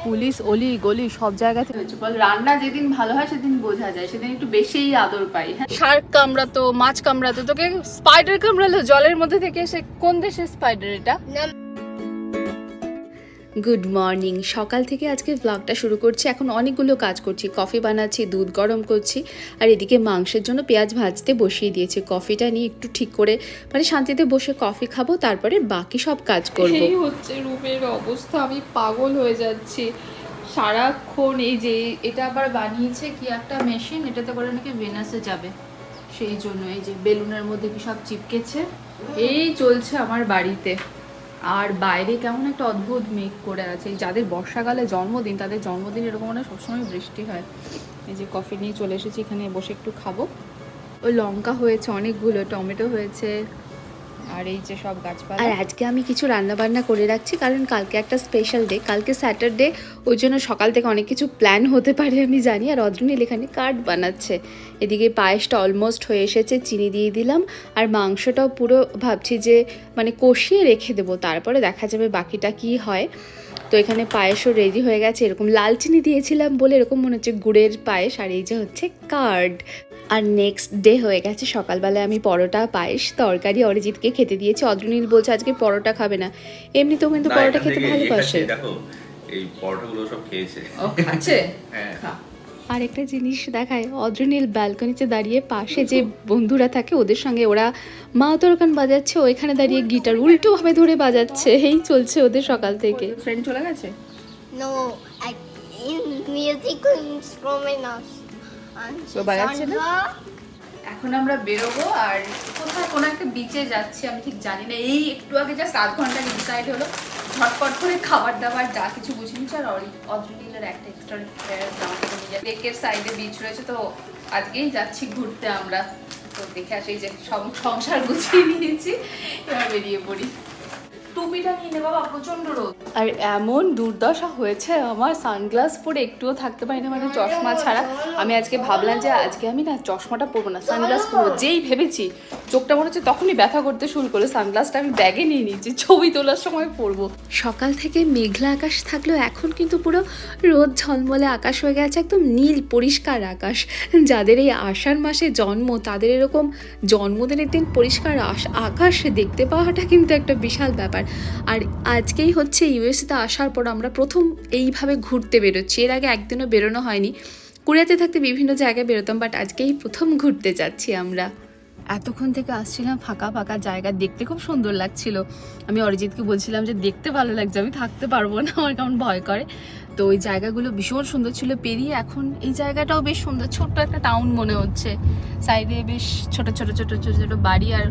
Police অলি গলি সব জায়গা থেকে হয়েছে। বল রান্না যেদিন ভালো হয় সেদিন বোঝা যায়, সেদিন একটু বেশিই আদর পাই। হ্যাঁ, শার্ক কামড়াতো, মাছ কামড়াতো, তোকে স্পাইডার কামড়ালো জলের মধ্যে থেকে। সে কোন দেশের স্পাইডার এটা? Good morning. সকাল থেকে আজকে ব্লগটা শুরু করছি। এখন অনেকগুলো কাজ করছি, কফি বানাচ্ছি, দুধ গরম করছি, আর এদিকে মাংসের জন্য পেঁয়াজ ভাজতে বসিয়ে দিয়েছি। কফিটা নিয়ে একটু ঠিক করে মানে শান্তিতে বসে কফি খাবো, তারপরে বাকি সব কাজ করব। এই হচ্ছে রুমের অবস্থা, আমি পাগল হয়ে যাচ্ছি সারাক্ষণ। এই যে এটা আবার বানিয়েছে কি একটা মেশিন, এটাতে করে নাকি ভেনাসে যাবে, সেই জন্য এই যে বেলুনের মধ্যে কি সব চিপকেছে। এই চলছে আমার বাড়িতে। আর বাইরে কেমন একটা অদ্ভুত মেঘ করে আছে। যাদের বর্ষাকালে জন্মদিন তাদের জন্মদিন এরকম মানে সবসময় বৃষ্টি হয়। এই যে কফি নিয়ে চলে এসেছি, এখানে বসে একটু খাবো। ওই লঙ্কা হয়েছে অনেকগুলো, টমেটো হয়েছে, আর এই যে সব গাছপালা। আর আজকে আমি কিছু রান্না বান্না করে রাখছি, কারণ কালকে একটা স্পেশাল ডে, কালকে স্যাটারডে। ওই জন্য সকাল থেকে অনেক কিছু প্ল্যান হতে পারে আমি জানি। আর অদ্রনীল এখানে কার্ড বানাচ্ছে। এদিকে পায়েসটা অলমোস্ট হয়ে এসেছে, চিনি দিয়ে দিলাম। আর মাংসটাও পুরো ভাবছি যে মানে কষিয়ে রেখে দেবো, তারপরে দেখা যাবে বাকিটা কি হয়। তো এখানে পায়েসও রেডি হয়ে গেছে। এরকম লাল চিনি দিয়েছিলাম বলে এরকম মনে হচ্ছে গুড়ের পায়েস। আর এই যে হচ্ছে কার্ড। আর নেক্সট ডে হয়ে গেছে। সকালবেলায় আমি পরোটা, পায়েস, তরকারি অরিজিৎকে খেতে দিয়েছি। অদ্রনীল বলছে আজকে পরোটা খাবে না, এমনিতেও কিন্তু পরোটা খেতে ভালোবাসে। দেখো এই পরোটাগুলো সব খেয়েছে। ও খাচ্ছে। হ্যাঁ। আর একটা জিনিস দেখায়, অদ্রনীল ব্যালকনিতে দাঁড়িয়ে পাশে যে বন্ধুরা থাকে ওদের সঙ্গে ওরা মাউতর গান বাজাচ্ছে, ওইখানে দাঁড়িয়ে গিটার উল্টো ভাবে ধরে বাজাচ্ছে। এই চলছে ওদের সকাল থেকে। ফ্রেন্ড চলে গেছে? No, music instruments. তো বাজাচ্ছে না? এখন আমরা বেরোবো আর কোথায় কোনো একটা বিচে যাচ্ছি, আমি ঠিক জানি না। এই একটু আগে জাস্ট আধ ঘন্টা ডিসাইড হলো, ঝটপট করে খাবার দাবার যা কিছু বুঝে নিচ্ছি। আর অদ্রনীলের একটা এক্সট্রা জামা কাপড় নিয়ে যায়। লেকের সাইডে বিচ রয়েছে, তো আজকেই যাচ্ছি ঘুরতে আমরা। তো দেখে আসি যে সংসার গুছিয়ে নিয়েছি, এবার বেরিয়ে পড়ি। টুপিটা নিয়ে নে বাবা, প্রচন্ড রোদ। আর এমন দুর্দশা হয়েছে আমার, সানগ্লাস পরে একটুও থাকতে পারি না, মানে চশমা ছাড়া। আমি আজকে ভাবলাম যে আজকে আমি না চশমাটা পরবো না, সানগ্লাস পরবো। যেই ভেবেছি চোখটা মনে হচ্ছে তখনই ব্যথা করতে শুরু করলো। সানগ্লাসটা আমি ব্যাগে নিয়ে নিয়েছি, ছবি তোলার সময় পরবো। সকাল থেকে মেঘলা আকাশ থাকলেও এখন কিন্তু পুরো রোদ ঝলমলে আকাশ হয়ে গেছে, একদম নীল পরিষ্কার আকাশ। যাদের এই আষাঢ় মাসে জন্ম তাদের এরকম জন্মদিনের দিন পরিষ্কার আকাশ দেখতে পাওয়াটা কিন্তু একটা বিশাল ব্যাপার। আর আজকেই হচ্ছে ইউএসএতে আসার পর আমরা প্রথম এইভাবে ঘুরতে বেরোচ্ছি। এর আগে একদিনও বেরোনো হয়নি। কোরিয়াতে থাকতে বিভিন্ন জায়গায় বেরোতাম, বাট আজকেই প্রথম ঘুরতে যাচ্ছি আমরা। এতক্ষণ থেকে আসছিলাম ফাঁকা ফাঁকা জায়গা, দেখতে খুব সুন্দর লাগছিল। আমি অরিজিৎকে বলছিলাম যে দেখতে ভালো লাগছে, আমি থাকতে পারবো না, আমার কেমন ভয় করে। তো ওই জায়গাগুলো ভীষণ সুন্দর ছিল। পেরিয়ে এখন এই জায়গাটাও বেশ সুন্দর, ছোট্ট একটা টাউন মনে হচ্ছে। সাইডে বেশ ছোট ছোট ছোট ছোট ছোট বাড়ি, আর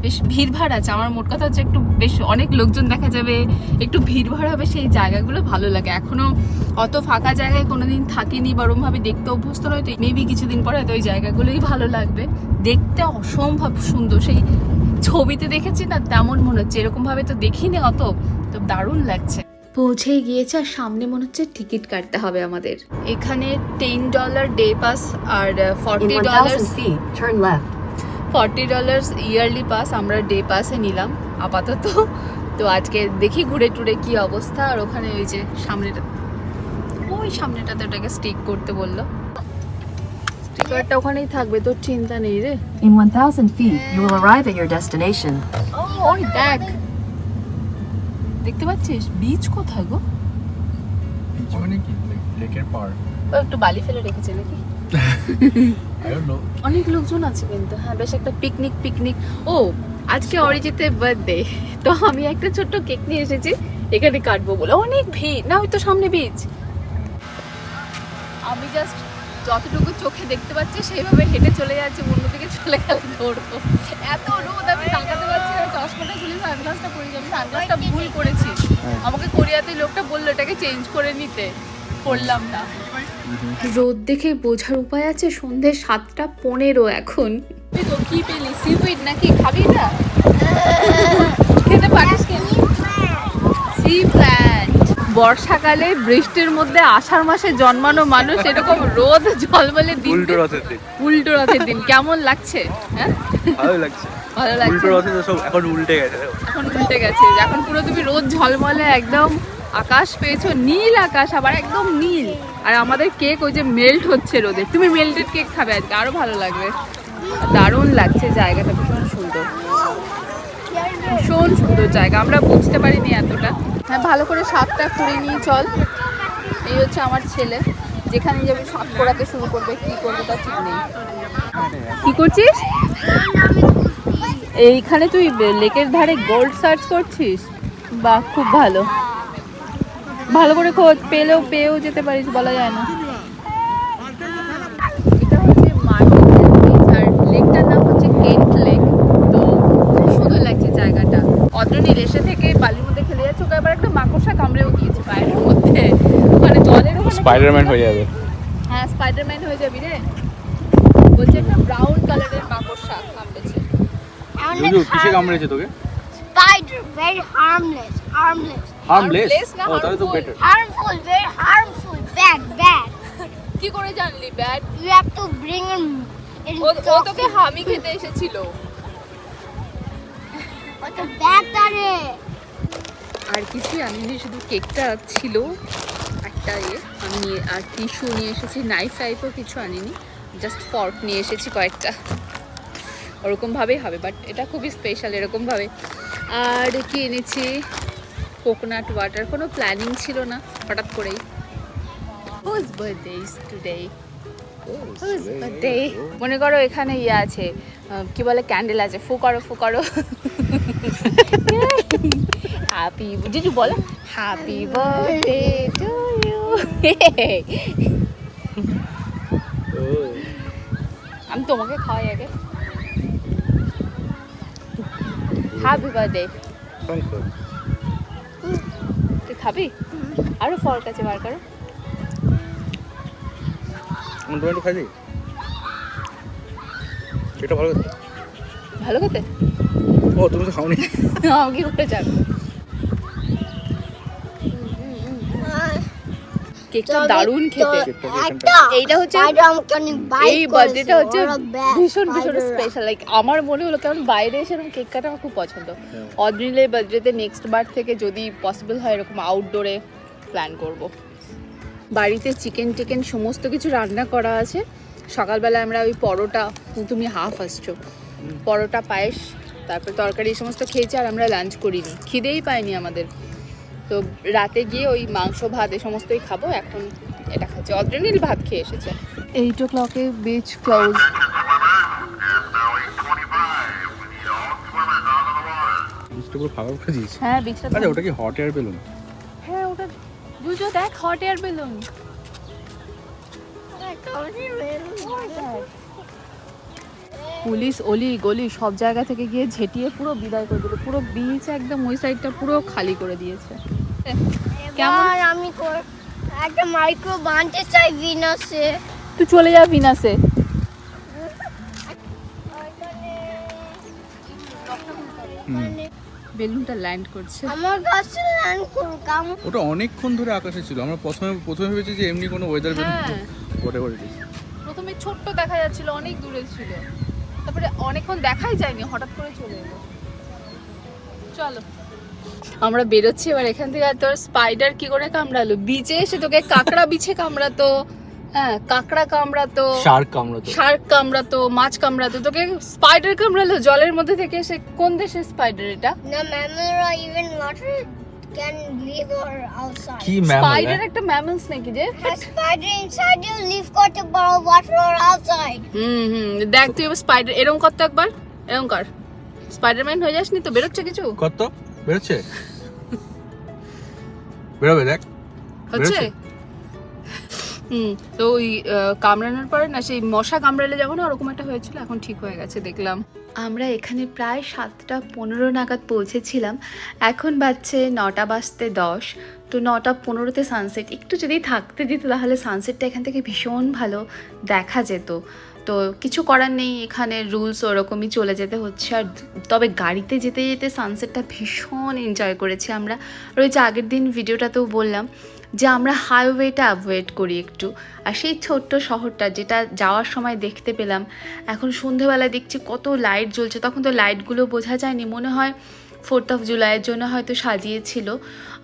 বেশ ভিড়ভাড় আছে। আমার মোট কথা হচ্ছে একটু বেশ অনেক লোকজন দেখা যাবে, একটু ভিড়ভাড় হবে, সেই জায়গাগুলো ভালো লাগে। এখনো অত ফাঁকা জায়গায় কোনোদিন থাকিনি, বরংভাবে দেখতে অভ্যস্ত নয়, তো মেবি কিছুদিন পরে হয়তো ওই জায়গাগুলোই ভালো লাগবে। দেখতে অসম্ভব সুন্দর, সেই ছবিতে দেখেছি না তেমন মনে হচ্ছে, এরকম ভাবে তো দেখিনি অত, তো দারুণ লাগছে। পৌঁছেই গিয়েছে, আর সামনে মনে হচ্ছে টিকিট কাটতে হবে আমাদের। এখানে $10 ডে পাস আর $40 ইয়ারলি পাস। আমরা ডে পাসে নিলাম আপাতত। তো আজকে দেখি ঘুরে টুরে কি অবস্থা। আর ওখানে ওই যে সামনেটাতে ওটাকে স্টিক করতে বললো। স্টিকারটা ওখানেই থাকবে, তোর চিন্তা নেই রে। In 1,000 feet, you will arrive at your destination. ওই দেখ, দেখতে পাচ্ছিস বীজ কোথায় গো? মানে কি লেকের পার? ও একটু বালি ফেলে রেখেছে নাকি? I don't know. অনেক লোকজন আছে কিন্তু। হ্যাঁ, বেশ একটা পিকনিক। ও আজকে অরিজিতের বার্থডে, তো আমি একটা ছোট্ট কেক নিয়ে এসেছি, এখানে কাটবো বলে। অনেক ভিড় না, ওই তো সামনে বীজ। আমি জাস্ট যতটুকু চোখে দেখতে পাচ্ছি সেইভাবে হেঁটে চলে যাচ্ছি, অন্যদিকে চলে গেলে ধরবো। এত রোদ, আমি তাকাতে পারছি না। চশমাটা খুলে সানগ্লাসটা পরে যাবি, সানগ্লাসটা ভুল করেছি। আমাকে কোরিয়াতে লোকটা বললো এটাকে চেঞ্জ করে নিতে, করলাম না। রোদ দেখে বোঝার উপায় আছে, সন্ধ্যে 7:15 এখন। তো কি পেলি, সিউইড নাকি? খাবি না? খেতে পারিস কি? Sea plant. বর্ষাকালে বৃষ্টির মধ্যে আষাঢ় মাসে জন্মানো মানুষ এরকম রোদ ঝলমলে দিন, উল্টো রথের দিন কেমন লাগছে? হ্যাঁ, ভালো লাগছে। উল্টো রথে তো সব এখন উল্টে গেছে। এখন পুরো তুমি রোদ ঝলমলে একদম আকাশ পেয়েছো, নীল আকাশ, আবার একদম নীল। আর আমাদের কেক ওই যে মেল্ট হচ্ছে রোদে। তুমি মেল্টেড কেক খাবে আজকে, আরো ভালো লাগবে। দারুণ লাগছে জায়গাটা, ভীষণ সুন্দর, ভীষণ সুন্দর জায়গা। আমরা বুঝতে পারিনি এতটা। হ্যাঁ, ভালো করে সাপটা করে নিয়ে চল। এই হচ্ছে আমার ছেলে, যেখানে যাবে সাপ করাতে শুরু করবে, কি করবে তার ঠিক নেই। কি করছিস এইখানে? তুই লেকের ধারে গোল্ড সার্চ করছিস? বাহ, খুব ভালো, ভালো করে খোঁজ, পেয়েও যেতে পারিস, বলা যায় না। এটা হচ্ছে মার্কেট বিচ, আর লেকটার নাম হচ্ছে কেন্ট লেক। তো খুব সুন্দর লাগছে জায়গাটা। অদ্রনীল এসে থেকে বালির মধ্যে খেলে যাচ্ছে, ওকে আবার একটা মাকড়সা কামড়েও গিয়েছে পায়ের মধ্যে, মানে জলের ওখানে। স্পাইডারম্যান হয়ে যাবে। হ্যাঁ, স্পাইডারম্যান হয়ে যাবি রে। বলছে একটা ব্রাউন কালারের মাকড়সা কামড়েছে। কিসে কামড়েছে তোকে? Spider, very harmless. Harmless? Harmless না, ও তাহলে তো harmful? Better. Harmful, very harmful. Bad. কি করে জানলি bad? You have to bring him in. ও তোকে হামি খেতে এসেছিল। What the bad are? আর কিছু আনিনি, শুধু কেকটা ছিল একটা। আমি আর টিস্যু নিয়ে এসেছি, নাইফ টাইপও কিছু আনিনি, জাস্ট ফর্ক নিয়ে এসেছি কয়েকটা। ওরকমভাবেই হবে, বাট এটা খুবই স্পেশাল এরকমভাবে। আর কি এনেছি? Coconut water. কোনো প্ল্যানিং ছিল না, হঠাৎ করেই। Whose birthday is today? Whose birthday? মনে করো এখানে ইয়ে আছে, কি বলে, ক্যান্ডেল আছে, ফু করো। হ্যাপি, জিজু বলো হ্যাপি বার্থডে টু ইউ। আমি তোমাকে খাওয়াই আগে। Happy birthday. তুই খাবি? আরো ফল কাছে বার করো। টমেটো খাই? এটা ভালো খেতে। ভালো খেতে? ও তুমি তো খাওনি। আমি কি করে জানবো? কেকটা দারুণ খেতে। এইটা হচ্ছে এই বার্থডেটা হচ্ছে ভীষণ স্পেশাল। লাইক আমার মনে হলো, কারণ বাইরে এসে এরকম কেক কাটা আমার খুব পছন্দ। অদ্রিলের বার্থডেতে নেক্সট বার থেকে যদি পসিবল হয় এরকম আউটডোরে প্ল্যান করব। বাড়িতে চিকেন সমস্ত কিছু রান্না করা আছে। সকালবেলা আমরা ওই পরোটা, তুমি হাফ আসছো, পরোটা, পায়েস, তারপর তরকারি এই সমস্ত খেয়েছি। আর আমরা লাঞ্চ করিনি, খিদেই পাইনি আমাদের। তো রাতে গিয়ে ওই মাংস ভাত এই সমস্তই খাবো। এখন এটা খাচ্ছি। অদ্রিনীল ভাত খেয়ে এসেছে। 8 o'clock বিচ ক্লোজ। বিচটা পুরো ফাঁকা করে দিয়েছে। হ্যাঁ, বিচটা। আচ্ছা, ওটা কি হট এয়ার বেলুন? হ্যাঁ, ওটা জুজো দেখ, হট এয়ার বেলুন। পুলিশ অলি গলি সব জায়গা থেকে গিয়ে ঝেঁটিয়ে পুরো বিদায় করে দিল। পুরো বিচ একদম ওই সাইডটা পুরো খালি করে দিয়েছে। কেমন? আমি একটা মাইক্রো বানতে চাই ভিনাসে। তুই চলে যা ভিনাসে। বেলুনটা ল্যান্ড করছে আমার কাছে ল্যান্ড করুক। ওটা অনেকক্ষণ ধরে আকাশে ছিল। আমরা প্রথমে ভেবেছি যে এমনি কোনো ওয়েদার বেলুন। হ্যাঁ, প্রথমে ছোট্ট দেখা যাচ্ছিল, অনেক দূরে ছিল, তারপরে অনেকক্ষণ দেখাই যায়নি, হঠাৎ করে চলে এলো। চলো আমরা বেরোচ্ছি এবার এখান থেকে। আর তোর স্পাইডার কি করে কামড়ালো? বিচে এসে তোকে কাঁকড়া বিছে কামড়াতো, হ্যাঁ কাঁকড়া কামড়াতো, শার্ক কামড়াতো, মাছ কামড়াতো, তোকে স্পাইডার কামড়ালো জলের মধ্যে থেকে এসে। কোন দেশের স্পাইডার এটা? না, ম্যামরা even water can live or outside. কি ম্যাম? স্পাইডার একটা ম্যামলস নাকি যে? A spider inside you live got about water or outside. দেখ তুই এবার স্পাইডার এরকম কর তো একবার, এরকম কর। স্পাইডারম্যান হয়ে যাসনি তো? বেরোচ্ছে কিছু? কত বেরোচ্ছে? বেরোবে, দেখ হচ্ছে। তো ওই কামড়ানোর পরে না, সেই মশা কামড়ালে যখন ওরকম একটা হয়েছিল, এখন ঠিক হয়ে গেছে দেখলাম। আমরা এখানে প্রায় 7:15 নাগাদ পৌঁছেছিলাম। এখন বাজছে 9:10। তো 9:15-তে সানসেট। একটু যদি থাকতে দিত তাহলে সানসেটটা এখান থেকে ভীষণ ভালো দেখা যেত। তো কিছু করার নেই, এখানে রুলস ওরকমই চলে যেতে হচ্ছে। আর তবে গাড়িতে যেতে যেতে সানসেটটা ভীষণ এনজয় করেছি আমরা। আর ওই যে আগের দিন ভিডিওটাতেও বললাম যে আমরা হাইওয়েটা অ্যাভয়েড করি একটু। আর সেই ছোট্ট শহরটা যেটা যাওয়ার সময় দেখতে পেলাম, এখন সন্ধেবেলায় দেখছি কত লাইট জ্বলছে। তখন তো লাইটগুলো বোঝা যায়নি, মনে হয় 4th জুলাইয়ের জন্য হয়তো সাজিয়েছিল।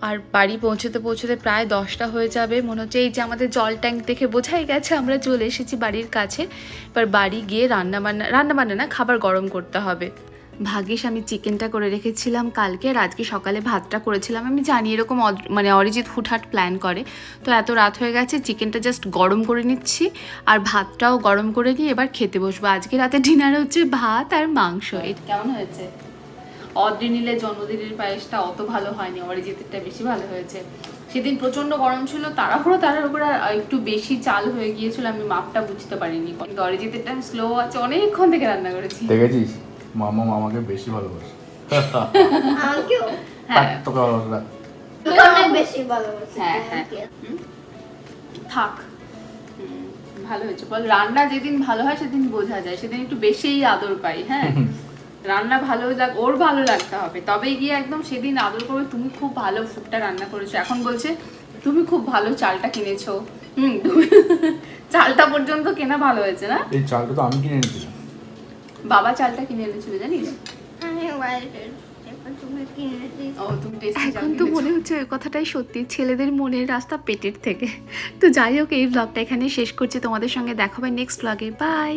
আর বাড়ি পৌঁছতে পৌঁছতে প্রায় 10টা হয়ে যাবে মনে হচ্ছে। এই যে আমাদের জল ট্যাঙ্ক দেখে বোঝাই গেছে আমরা চলে এসেছি বাড়ির কাছে। এবার বাড়ি গিয়ে রান্নাবান্না না, খাবার গরম করতে হবে। ভাগ্যিস আমি চিকেনটা করে রেখেছিলাম কালকে, আর আজকে সকালে ভাতটা করেছিলাম। আমি জানি এরকম মানে অরিজিৎ হুটহাট প্ল্যান করে, তো এত রাত হয়ে গেছে, চিকেনটা জাস্ট গরম করে নিচ্ছি আর ভাতটাও গরম করে নিয়ে এবার খেতে বসবো। আজকে রাতে ডিনার হচ্ছে ভাত আর মাংস। এটা কেমন হয়েছে? অদ্রিনীলের জন্মদিনের পায়েসটা অত ভালো হয়নি, অরিজিতেরটা বেশি ভালো হয়েছে। সেদিন প্রচন্ড গরম ছিল, তাড়াহুড়ো একটু বেশি চাল হয়ে গিয়েছিল, আমি মাপটা বুঝতে পারিনি। কিন্তু অরিজিতেরটা স্লো আছে, অনেকক্ষণ থেকে রান্না করেছি। দেখেছিস মামা মামাকে বেশি ভালোবাসে। আমাকেও হ্যাঁ তোকে ভালোবাসে না। অনেক বেশি ভালোবাসি। হ্যাঁ হ্যাঁ থাক। ভালো হয়েছে বল। রান্না যেদিন ভালো হয় সেদিন বোঝা যায়, সেদিন একটু বেশিই আদর পাই। হ্যাঁ রান্না ভালো ওর ভালো লাগতে হবে, তবেই গিয়ে একদম সেদিন আদর করবে। তুমি খুব ভালো ফুডটা রান্না করেছো, এখন বলছে তুমি খুব ভালো চালটা কিনেছো। চালটা পর্যন্ত কেনা ভালো হয়েছে না? এই চালটা তো আমি কিনে এনেছিলাম। বাবা চালটা কিনে এনেছিল জানিস? আমি বাইরে তুমি কিনে দিয়েছো। ও তুমি এখন তো মনে হচ্ছে ওই কথাটাই সত্যি, ছেলেদের মনের রাস্তা পেটের থেকে। তো যাই হোক, এই ব্লগটা এখানে শেষ করছি, তোমাদের সঙ্গে দেখা হবে নেক্সট ব্লগে। বাই।